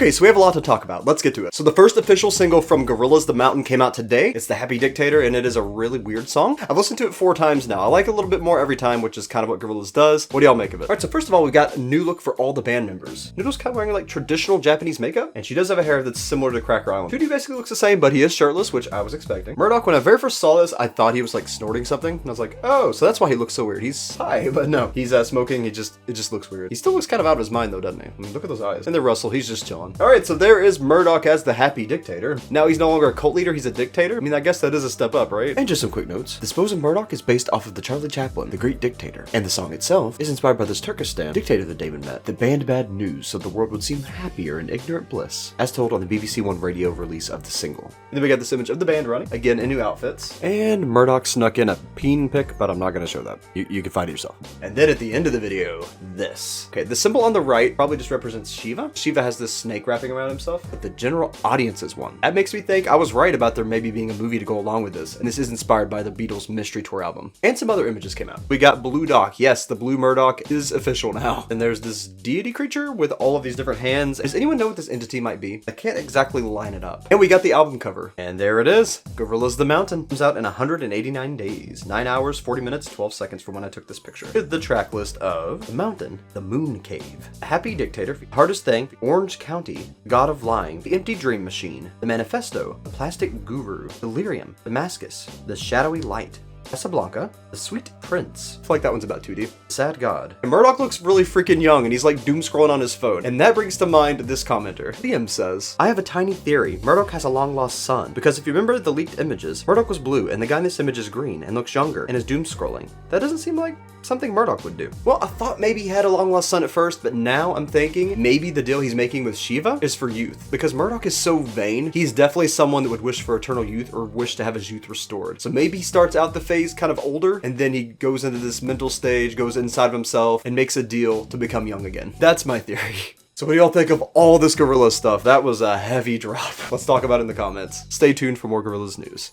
Okay, so we have a lot to talk about. Let's get to it. So the first official single from Gorillaz The Mountain came out today. It's the Happy Dictator, and it is a really weird song. I've listened to it 4 times now. I like it a little bit more every time, which is kind of what Gorillaz does. What do y'all make of it? Alright, so first of all, we've got a new look for all the band members. Noodle's kind of wearing like traditional Japanese makeup, and she does have a hair that's similar to Cracker Island. 2D basically looks the same, but he is shirtless, which I was expecting. Murdoc, when I very first saw this, I thought he was like snorting something, and I was like, oh, so that's why he looks so weird. He's high, but no. He's smoking, it just looks weird. He still looks kind of out of his mind though, doesn't he? I mean, look at those eyes. And then Russell, he's just chilling. Alright, so there is Murdoc as the Happy Dictator. Now he's no longer a cult leader, he's a dictator. I mean, I guess that is a step up, right? And just some quick notes. The Suppose of Murdoc is based off of the Charlie Chaplin, The Great Dictator. And the song itself is inspired by this Turkestan dictator that Damon met. The band bad news so the world would seem happier in ignorant bliss, as told on the BBC One radio release of the single. And then we got this image of the band running, again in new outfits. And Murdoc snuck in a peen pic, but I'm not gonna show that. You can find it yourself. And then at the end of the video, this. Okay, the symbol on the right probably just represents Shiva. Shiva has this snake wrapping around himself, but the general audience is one. That makes me think I was right about there maybe being a movie to go along with this, and this is inspired by the Beatles' Mystery Tour album. And some other images came out. We got Blue Doc. Yes, the Blue Murdoc is official now. And there's this deity creature with all of these different hands. Does anyone know what this entity might be? I can't exactly line it up. And we got the album cover. And there it is. Gorillaz The Mountain. Comes out in 189 days. 9 hours, 40 minutes, 12 seconds from when I took this picture. With the track list of The Mountain, The Moon Cave, Happy Dictator, Hardest Thing, Orange County, God of Lying, The Empty Dream Machine, The Manifesto, The Plastic Guru, Delirium, Damascus, The Shadowy Light, Casablanca, The Sweet Prince. I feel like that one's about 2D. Sad God. And Murdoc looks really freaking young, and he's like doom scrolling on his phone. And that brings to mind this commenter. Liam says, I have a tiny theory. Murdoc has a long lost son. Because if you remember the leaked images, Murdoc was blue, and the guy in this image is green and looks younger and is doom scrolling. That doesn't seem like something Murdoc would do. Well, I thought maybe he had a long lost son at first, but now I'm thinking maybe the deal he's making with Shiva is for youth. Because Murdoc is so vain, he's definitely someone that would wish for eternal youth or wish to have his youth restored. So maybe he starts out the phase kind of older, and then he goes into this mental stage, goes inside of himself, and makes a deal to become young again. That's my theory. So what do y'all think of all this Gorillaz stuff? That was a heavy drop. Let's talk about it in the comments. Stay tuned for more Gorillaz news.